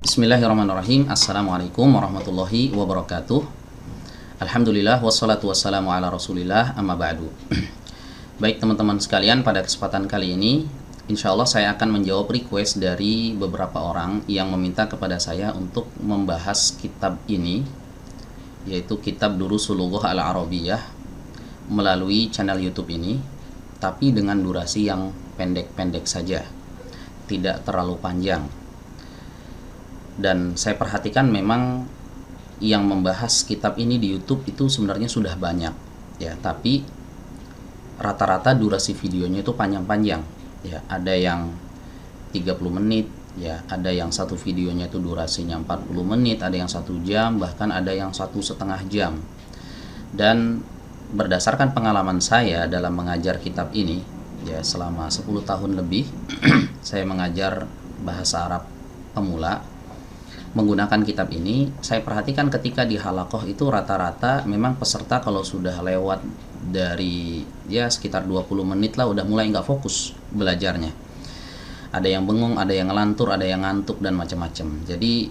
Bismillahirrahmanirrahim. Assalamualaikum warahmatullahi wabarakatuh. Alhamdulillah wassalatu wassalamu ala rasulillah amma ba'du. Baik teman-teman sekalian, pada kesempatan kali ini insya Allah saya akan menjawab request dari beberapa orang yang meminta kepada saya untuk membahas kitab ini, yaitu kitab Durusul Lughah Al-Arabiyyah, melalui channel YouTube ini, tapi dengan durasi yang pendek-pendek saja, tidak terlalu panjang. Dan saya perhatikan memang yang membahas kitab ini di YouTube itu sebenarnya sudah banyak ya, tapi rata-rata durasi videonya itu panjang-panjang ya. Ada yang 30 menit ya, ada yang satu videonya itu durasinya 40 menit, ada yang 1 jam, bahkan ada yang 1,5 jam. Dan berdasarkan pengalaman saya dalam mengajar kitab ini ya, selama 10 tahun lebih saya mengajar bahasa Arab pemula menggunakan kitab ini. Saya perhatikan ketika di halaqah itu rata-rata memang peserta kalau sudah lewat dari ya sekitar 20 menit lah udah mulai nggak fokus belajarnya. Ada yang bengong, ada yang ngelantur, ada yang ngantuk dan macam-macam. Jadi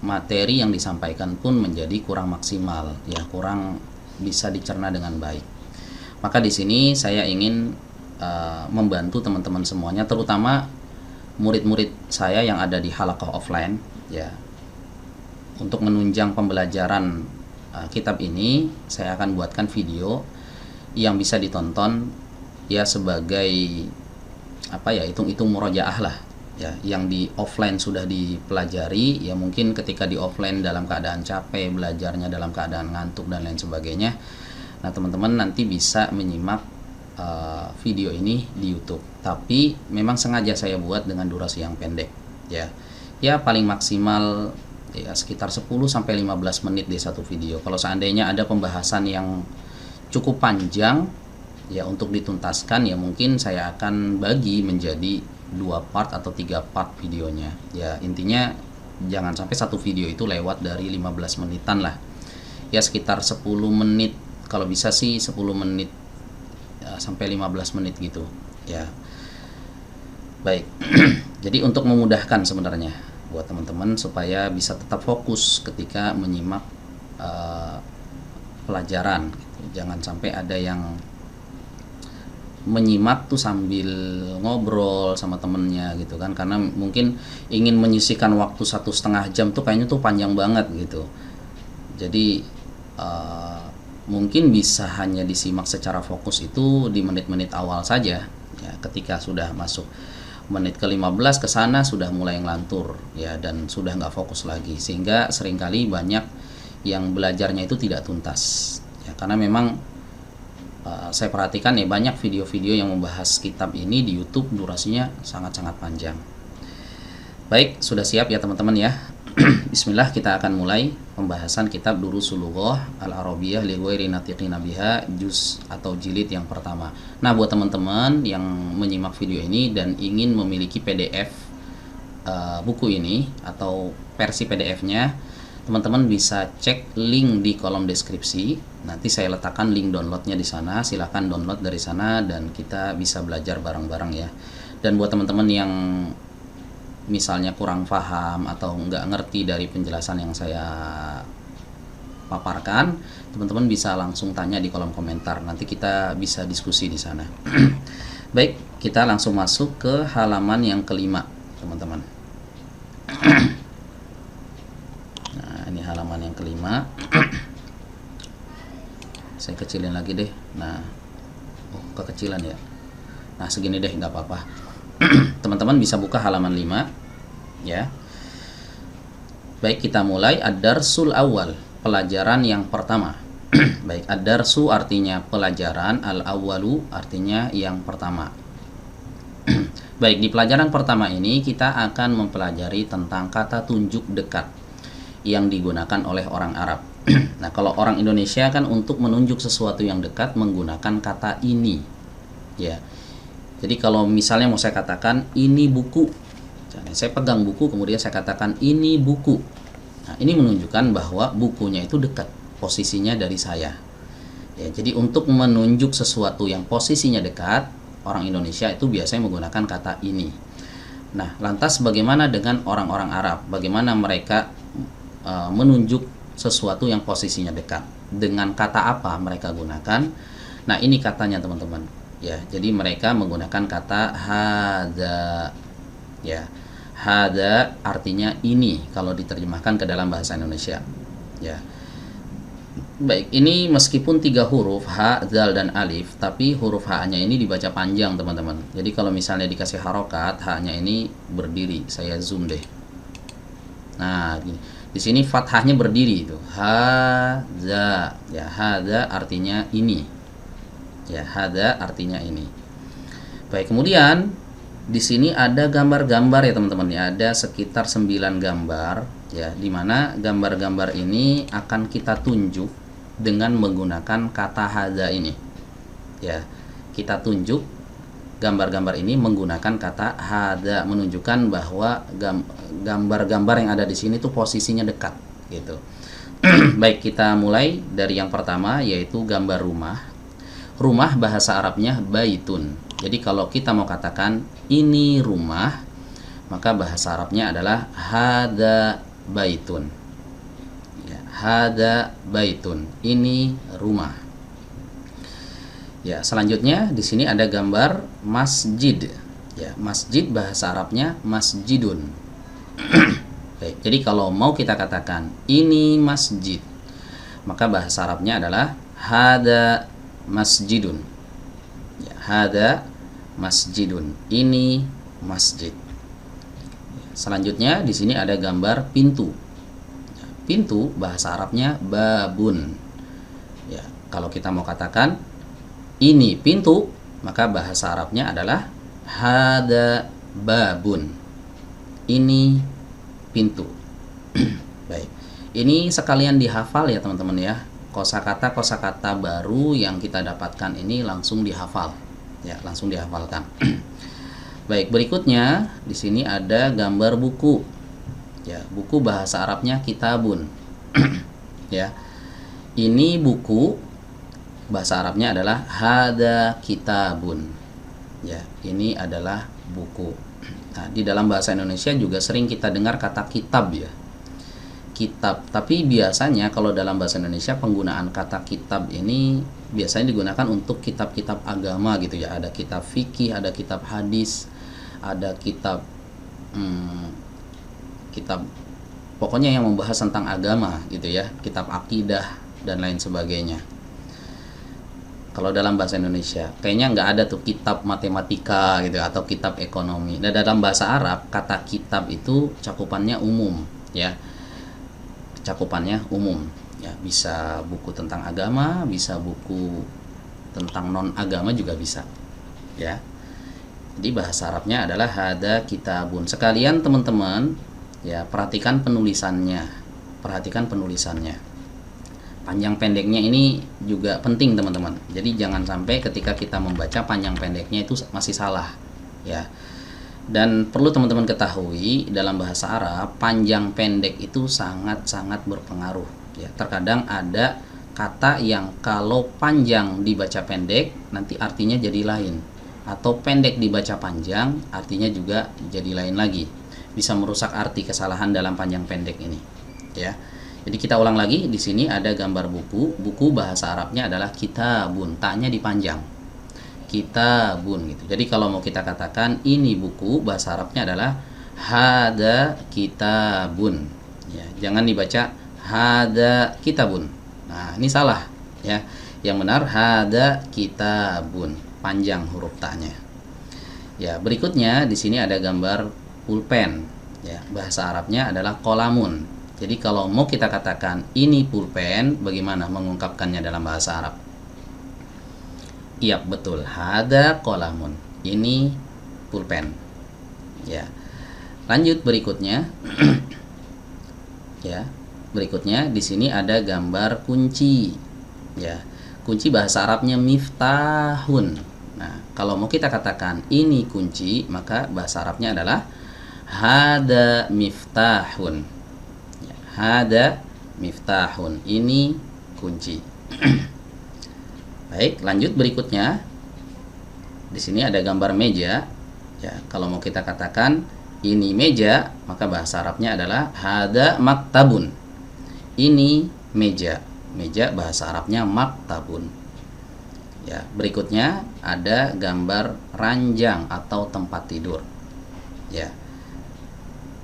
materi yang disampaikan pun menjadi kurang maksimal ya, kurang bisa dicerna dengan baik. Maka di sini saya ingin membantu teman-teman semuanya, terutama murid-murid saya yang ada di halaqah offline ya. Untuk menunjang pembelajaran kitab ini, saya akan buatkan video yang bisa ditonton ya sebagai apa ya, hitung-hitung murojaah lah ya. Yang di offline sudah dipelajari ya, mungkin ketika di offline dalam keadaan capek, belajarnya dalam keadaan ngantuk dan lain sebagainya. Nah teman-teman nanti bisa menyimak video ini di YouTube, tapi memang sengaja saya buat dengan durasi yang pendek ya. Ya paling maksimal ya sekitar 10-15 menit di satu video. Kalau seandainya ada pembahasan yang cukup panjang ya untuk dituntaskan, ya mungkin saya akan bagi menjadi 2 part atau 3 part videonya ya. Intinya jangan sampai satu video itu lewat dari 15 menitan lah ya, sekitar 10 menit kalau bisa sih, 10 menit ya, sampai 15 menit gitu ya. Baik. Jadi untuk memudahkan sebenarnya buat teman-teman supaya bisa tetap fokus ketika menyimak pelajaran gitu. Jangan sampai ada yang menyimak tuh sambil ngobrol sama temennya gitu kan, karena mungkin ingin menyisihkan waktu 1,5 jam tuh kayaknya tuh panjang banget gitu. Jadi mungkin bisa hanya disimak secara fokus itu di menit-menit awal saja ya. Ketika sudah masuk menit ke-15 ke sana sudah mulai ngelantur ya, dan sudah nggak fokus lagi, sehingga seringkali banyak yang belajarnya itu tidak tuntas ya. Karena memang saya perhatikan ya, banyak video-video yang membahas kitab ini di YouTube durasinya sangat-sangat panjang. Baik, sudah siap ya teman-teman ya. Bismillah, kita akan mulai pembahasan kitab Durusul Lughah Al-Arabiyyah li ghairi natiqina biha, juz atau jilid yang pertama. Nah, buat teman-teman yang menyimak video ini dan ingin memiliki PDF buku ini atau versi PDF-nya, teman-teman bisa cek link di kolom deskripsi. Nanti saya letakkan link downloadnya di sana. Silahkan download dari sana dan kita bisa belajar bareng-bareng ya. Dan buat teman-teman yang misalnya kurang paham atau nggak ngerti dari penjelasan yang saya paparkan, teman-teman bisa langsung tanya di kolom komentar, nanti kita bisa diskusi di sana. Baik, kita langsung masuk ke halaman yang kelima teman-teman. Nah, ini halaman yang kelima. Saya kecilin lagi deh. Nah, kekecilan ya. Nah, segini deh, nggak apa-apa. Teman-teman bisa buka halaman 5 ya. Baik, kita mulai. Ad-darsul awal, pelajaran yang pertama. Baik, ad-darsu artinya pelajaran, al-awwalu artinya yang pertama. Baik, di pelajaran pertama ini kita akan mempelajari tentang kata tunjuk dekat yang digunakan oleh orang Arab. Nah, kalau orang Indonesia kan untuk menunjuk sesuatu yang dekat menggunakan kata ini ya. Jadi kalau misalnya mau saya katakan ini buku, saya pegang buku kemudian saya katakan ini buku. Nah, ini menunjukkan bahwa bukunya itu dekat posisinya dari saya. Ya, jadi untuk menunjuk sesuatu yang posisinya dekat, orang Indonesia itu biasanya menggunakan kata ini. Nah, lantas bagaimana dengan orang-orang Arab? Bagaimana mereka menunjuk sesuatu yang posisinya dekat? Dengan kata apa mereka gunakan? Nah, ini katanya teman-teman. Ya, jadi mereka menggunakan kata hada. Ya, hada artinya ini kalau diterjemahkan ke dalam bahasa Indonesia. Ya. Baik, ini meskipun 3 huruf ha, zal, dan alif, tapi huruf h-nya ini dibaca panjang teman-teman. Jadi kalau misalnya dikasih harokat, h-nya ini berdiri. Saya zoom deh. Nah, di sini fathahnya berdiri itu. Hadza. Ya, hadza artinya ini. Ya, hadza artinya ini. Baik, kemudian di sini ada gambar-gambar ya teman-teman ya. Ada sekitar 9 gambar ya, di mana gambar-gambar ini akan kita tunjuk dengan menggunakan kata hadza ini. Ya, kita tunjuk gambar-gambar ini menggunakan kata hadza, menunjukkan bahwa gambar-gambar yang ada di sini tuh posisinya dekat gitu. Baik, kita mulai dari yang pertama yaitu gambar rumah. Rumah bahasa Arabnya baitun. Jadi kalau kita mau katakan ini rumah, maka bahasa Arabnya adalah hadza baitun. Ya, hadza baitun. Ini rumah. Ya, selanjutnya di sini ada gambar masjid. Ya, masjid bahasa Arabnya masjidun. Baik, jadi kalau mau kita katakan ini masjid, maka bahasa Arabnya adalah hada masjidun. Ya, hada masjidun. Ini masjid. Selanjutnya di sini ada gambar pintu. Ya, pintu bahasa Arabnya babun. Ya, kalau kita mau katakan ini pintu, maka bahasa Arabnya adalah hada babun. Ini pintu. Baik. Ini sekalian dihafal ya teman-teman ya. Kosakata baru yang kita dapatkan ini langsung dihafal. Ya, langsung dihafalkan. Baik, berikutnya di sini ada gambar buku. Ya, buku bahasa Arabnya kitabun. Ya. Ini buku bahasa Arabnya adalah hada kitabun. Ya, ini adalah buku. Nah, di dalam bahasa Indonesia juga sering kita dengar kata kitab ya. Kitab, tapi biasanya kalau dalam bahasa Indonesia penggunaan kata kitab ini biasanya digunakan untuk kitab-kitab agama gitu ya. Ada kitab fikih, ada kitab hadis, ada kitab kitab pokoknya yang membahas tentang agama gitu ya, kitab akidah dan lain sebagainya. Kalau dalam bahasa Indonesia kayaknya nggak ada tuh kitab matematika gitu atau kitab ekonomi. Dan dalam bahasa Arab kata kitab itu cakupannya umum ya. Cakupannya umum ya, bisa buku tentang agama, bisa buku tentang non agama juga bisa ya. Jadi bahasa Arabnya adalah hada kitabun. Sekalian teman-teman ya, perhatikan penulisannya. Perhatikan penulisannya. Panjang pendeknya ini juga penting teman-teman. Jadi jangan sampai ketika kita membaca panjang pendeknya itu masih salah ya. Dan perlu teman-teman ketahui dalam bahasa Arab panjang pendek itu sangat-sangat berpengaruh ya. Terkadang ada kata yang kalau panjang dibaca pendek nanti artinya jadi lain, atau pendek dibaca panjang artinya juga jadi lain lagi. Bisa merusak arti, kesalahan dalam panjang pendek ini ya. Jadi kita ulang lagi, di sini ada gambar buku. Buku bahasa Arabnya adalah kitabun, taknya dipanjang. Kitabun gitu. Jadi kalau mau kita katakan ini buku, bahasa Arabnya adalah hada kitabun. Ya, jangan dibaca hada kitabun. Nah, ini salah ya. Yang benar hada kitabun, panjang huruf ta-nya. Ya, berikutnya di sini ada gambar pulpen. Ya, bahasa Arabnya adalah kolamun. Jadi kalau mau kita katakan ini pulpen, bagaimana mengungkapkannya dalam bahasa Arab? Iya, betul. Hada kolamun. Ini pulpen. Ya. Lanjut berikutnya. Ya. Berikutnya di sini ada gambar kunci. Ya. Kunci bahasa Arabnya miftahun. Nah, kalau mau kita katakan ini kunci, maka bahasa Arabnya adalah hada miftahun. Ya. Hada miftahun. Ini kunci. Baik, lanjut berikutnya. Di sini ada gambar meja. Ya, kalau mau kita katakan ini meja, maka bahasa Arabnya adalah hada maktabun. Ini meja. Meja bahasa Arabnya maktabun. Ya, berikutnya ada gambar ranjang atau tempat tidur. Ya.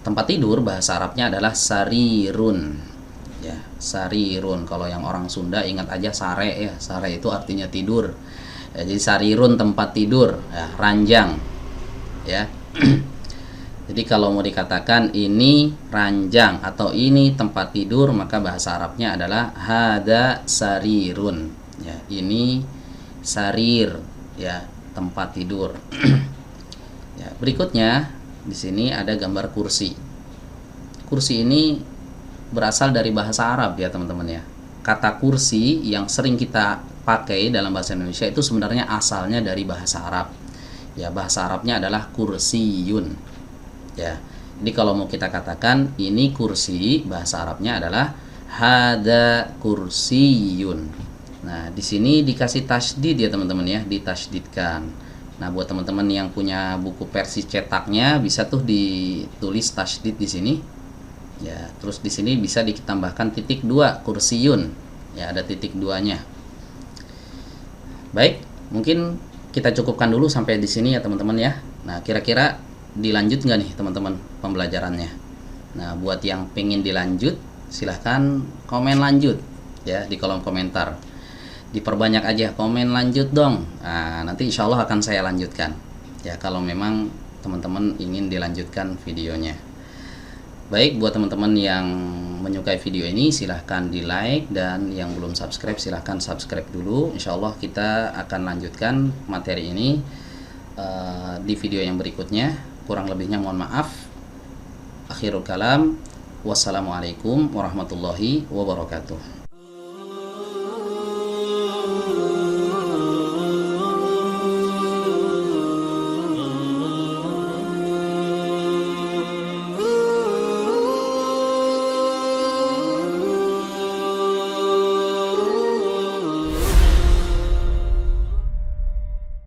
Tempat tidur bahasa Arabnya adalah sarirun. Ya, sarirun. Kalau yang orang Sunda ingat aja sare ya. Sare itu artinya tidur. Ya, jadi sarirun tempat tidur, ya, ranjang. Ya. Jadi kalau mau dikatakan ini ranjang atau ini tempat tidur, maka bahasa Arabnya adalah hada sarirun. Ya, ini sarir, ya, tempat tidur. Ya, berikutnya di sini ada gambar kursi. Kursi ini berasal dari bahasa Arab ya teman-teman ya. Kata kursi yang sering kita pakai dalam bahasa Indonesia itu sebenarnya asalnya dari bahasa Arab. Ya, bahasa Arabnya adalah kursiyun. Ya. Jadi kalau mau kita katakan ini kursi, bahasa Arabnya adalah hada kursiyun. Nah, di sini dikasih tasydid ya teman-teman ya, ditasydidkan. Nah, buat teman-teman yang punya buku versi cetaknya bisa tuh ditulis tasydid di sini. Ya, terus di sini bisa ditambahkan titik 2 kursiyun. Ya, ada titik 2-nya. Baik, mungkin kita cukupkan dulu sampai di sini ya teman-teman ya. Nah, kira-kira dilanjut nggak nih teman-teman pembelajarannya? Nah, buat yang pengen dilanjut silahkan komen lanjut ya di kolom komentar. Diperbanyak aja komen lanjut dong. Nah, nanti insya Allah akan saya lanjutkan ya kalau memang teman-teman ingin dilanjutkan videonya. Baik, buat teman-teman yang menyukai video ini silahkan di like, dan yang belum subscribe silahkan subscribe dulu. Insya Allah kita akan lanjutkan materi ini di video yang berikutnya. Kurang lebihnya mohon maaf. Akhirul kalam, wassalamualaikum warahmatullahi wabarakatuh.